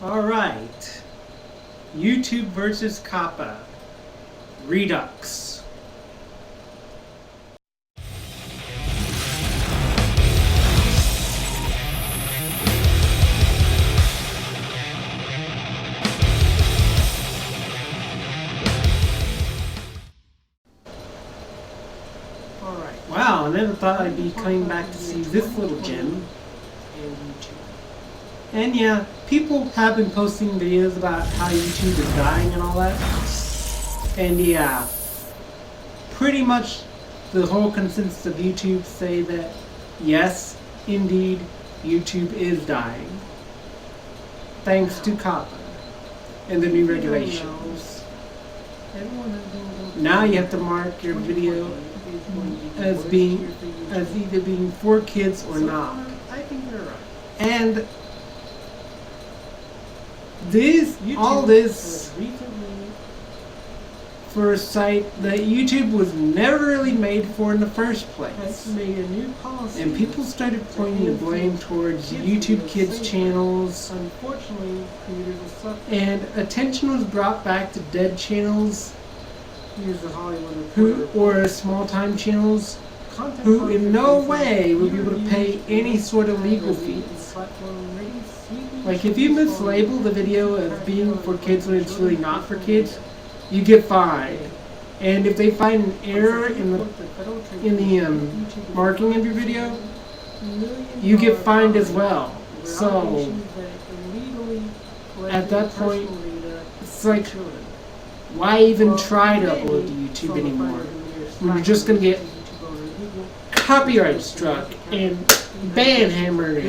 Alright, YouTube versus COPPA, Redux. Alright, wow, I never thought I'd be coming back to see this little gem. And yeah, people have been posting videos about how YouTube is dying and all that. And yeah, pretty much the whole consensus of YouTube say that yes, indeed, YouTube is dying. Thanks to COPPA and the new regulations. Now you have to mark your video as either being for kids or not. I think you're right. And all this for a site that YouTube was never really made for in the first place. Made a new policy, and people started pointing the blame towards YouTube Kids channels. Unfortunately, creators will suffer. And attention was brought back to dead channels or small-time channels who in no way would be able to pay any sort of legal fees. Like if you mislabel the video as being for kids when it's really not for kids, you get fined. And if they find an error in the marking of your video, you get fined as well. So at that point, it's like, why even try to upload to YouTube anymore? When you're just gonna get copyright struck and ban hammered.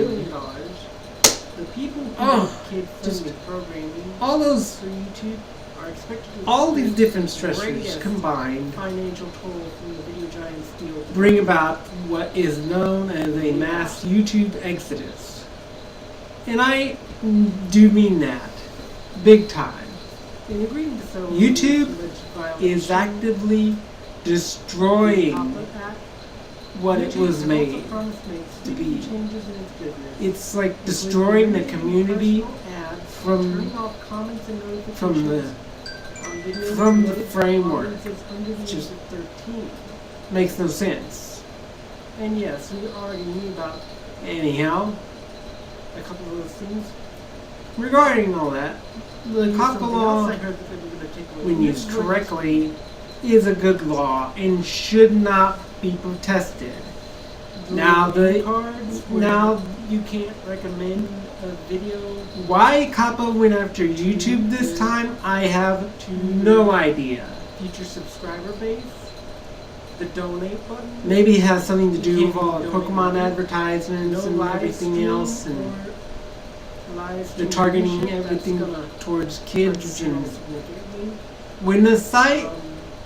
Just all those, all these different stressors combined bring about what is known as a mass YouTube exodus. And I do mean that, big time. YouTube is actively destroying what it was made to be. It's like destroying the community from the framework. Just makes no sense. And yes, we already knew about anyhow a couple of those things. Regarding all that, the COPPA law, when used correctly, is a good law and should not be protested. Now you can't recommend a video. Why COPPA went after YouTube this time, I have no idea. Future subscriber base, the donate button. Maybe it has something to do with all the Pokemon advertisements and everything else, and they're targeting everything towards kids. And when the site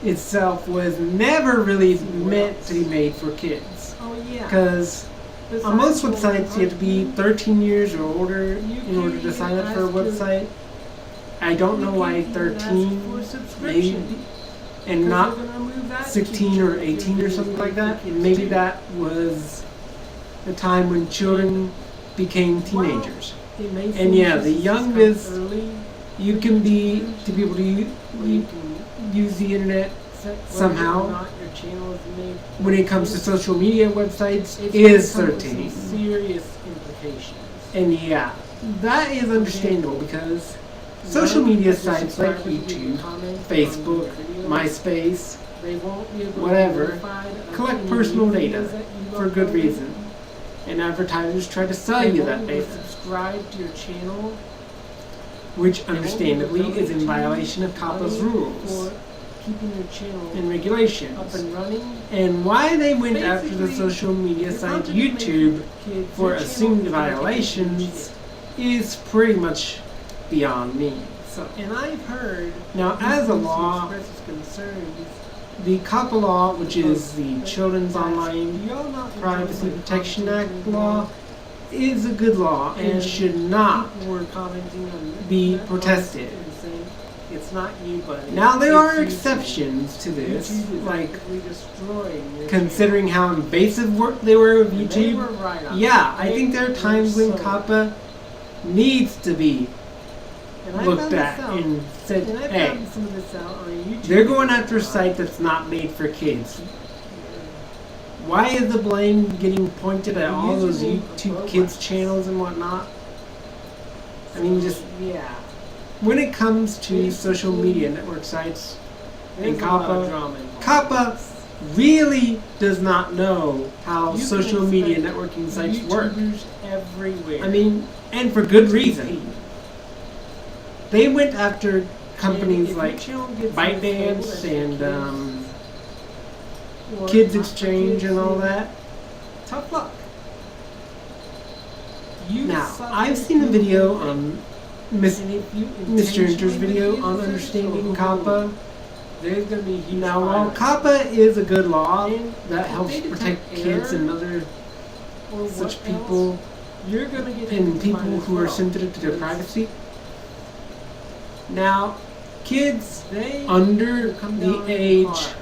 itself was never really meant to be made for kids. Oh yeah. Because on most websites you have to be 13 years or older in order to sign up for a website. I don't know why 13, maybe, and not 16 or 18 or something like that. Maybe that was the time when children became teenagers. And yeah, the youngest you can be to be able to use the internet somehow when it comes to social media websites is 13. Serious implications. And yeah, that is understandable because social media sites like YouTube, Facebook, MySpace, whatever, collect personal data for good reason. And advertisers try to sell you that data, subscribe to your channel, which understandably is in violation of COPPA's rules and regulations. Up and running. And why they went after the social media site YouTube for assumed violations is pretty much beyond me. So, and I've heard now, as a law, the COPPA law, which is the Children's Online Privacy Protection Act law, is a good law and should not be protested. It's not you, but now there are exceptions to this, like considering how invasive they were with YouTube. Yeah, I think there are times when COPPA needs to be looked at and said, And I hey, found some of this out on YouTube. they're going after a site that's not made for kids. Why is the blame getting pointed at all those YouTube kids channels and whatnot? I mean, just, yeah. when it comes to social media network sites and COPPA really does not know how social media networking sites work. Everywhere. I mean, and for good reason. They went after companies like ByteDance and Kids Exchange and all that. Tough luck. Now, I've seen a video on Mr. Inter's video on understanding COPPA. There's going to be huge Now, while COPPA is a good law that helps protect kids and other such people and people who are sensitive to their privacy, now, kids under the age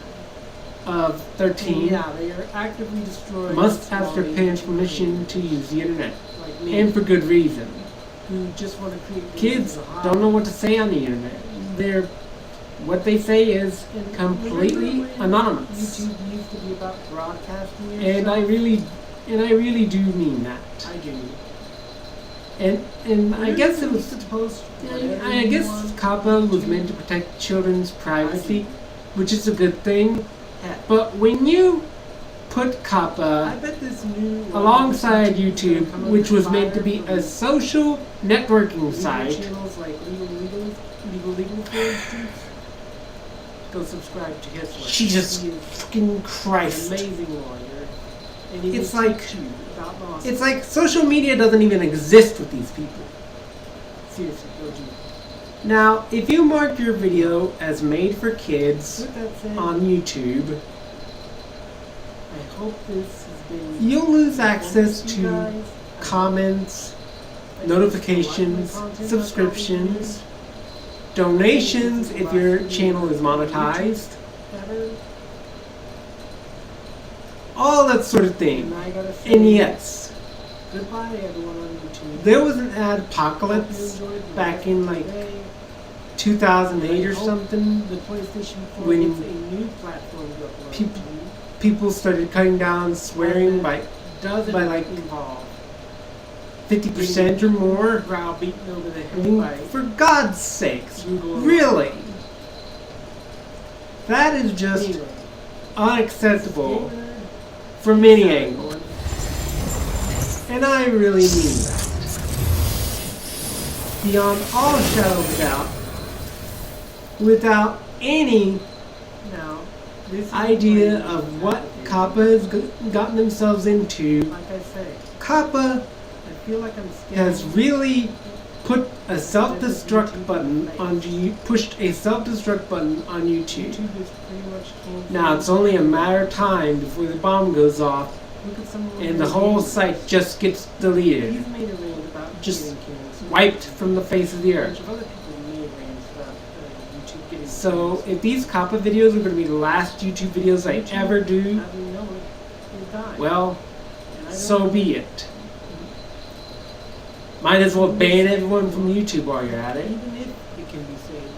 of 13 must ask their parents' permission to use the internet, and for good reason. Kids don't know what to say on the internet. What they say is completely anonymous. YouTube used to be about broadcasting yourself. And I really do mean that. I do. And I guess it was I guess COPPA was meant to protect children's privacy, which is a good thing. But when you put COPPA alongside YouTube, which was meant to be a social networking site, go subscribe to his work. Jesus fucking Christ. Amazing lawyer. And it's like social media doesn't even exist with these people. Seriously, go do. Now, if you mark your video as made for kids on YouTube, I hope this has been you'll lose access to comments, notifications, subscriptions, donations if your channel is monetized, all that sort of thing. And yes, goodbye everyone on YouTube. there was an adpocalypse back in like 2008 or something when people started cutting down swearing by like 50% or more. I mean, for God's sakes, really? That is just unacceptable from any angle. And I really mean that. Beyond all shadow of a doubt, without any idea of what COPPA has gotten themselves into, COPPA has really put a self-destruct button on pushed a self-destruct button on YouTube. Now it's only a matter of time before the bomb goes off and the whole site just gets deleted, just wiped from the face of the earth. So if these COPPA videos are going to be the last YouTube videos I ever do, well, so be it. Might as well ban everyone from YouTube while you're at it.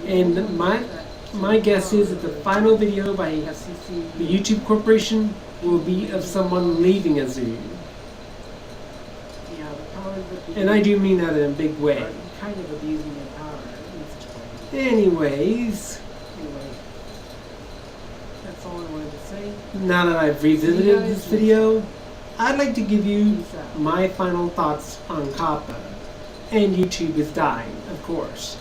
And my guess is that the final video by the YouTube Corporation will be of someone leaving a zoo. And I do mean that in a big way. Anyways, that's all I wanted to say. Now that I've revisited this video, I'd like to give you my final thoughts on COPPA. And YouTube is dying, of course.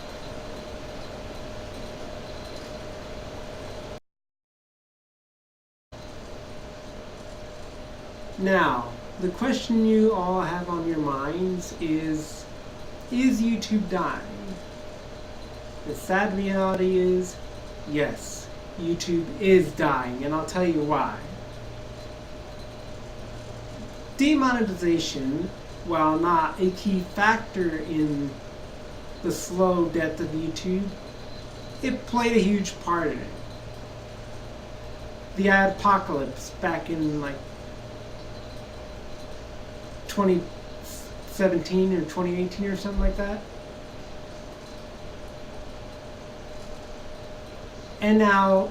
Now, the question you all have on your minds is YouTube dying? The sad reality is, yes, YouTube is dying, and I'll tell you why. Demonetization, while not a key factor in the slow death of YouTube, it played a huge part in it. The adpocalypse back in like 2017 or 2018 or something like that. And now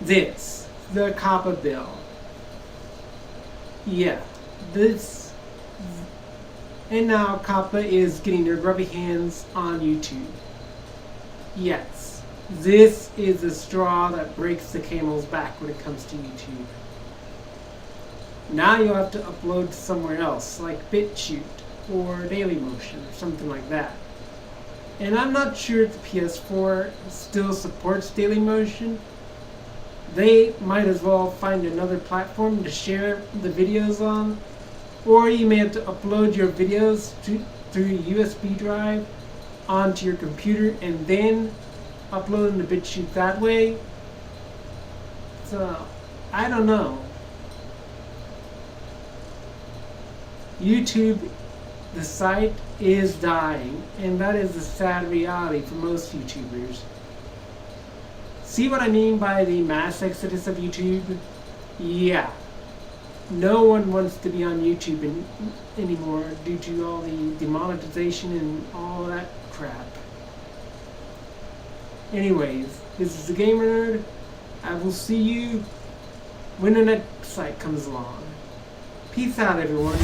this, the COPPA bill. Yeah, this, and now COPPA is getting their grubby hands on YouTube. Yes, this is the straw that breaks the camel's back when it comes to YouTube. Now you'll have to upload somewhere else, like BitChute or Dailymotion or something like that. And I'm not sure if the PS4 still supports Dailymotion. They might as well find another platform to share the videos on. Or you may have to upload your videos through a USB drive onto your computer and then upload them to BitChute that way. So, I don't know. YouTube, the site, is dying, and that is the sad reality for most YouTubers. See what I mean by the mass exodus of YouTube? Yeah. No one wants to be on YouTube anymore due to all the demonetization and all that crap. Anyways, this is the Gamer Nerd. I will see you when the next site comes along. Peace out, everyone.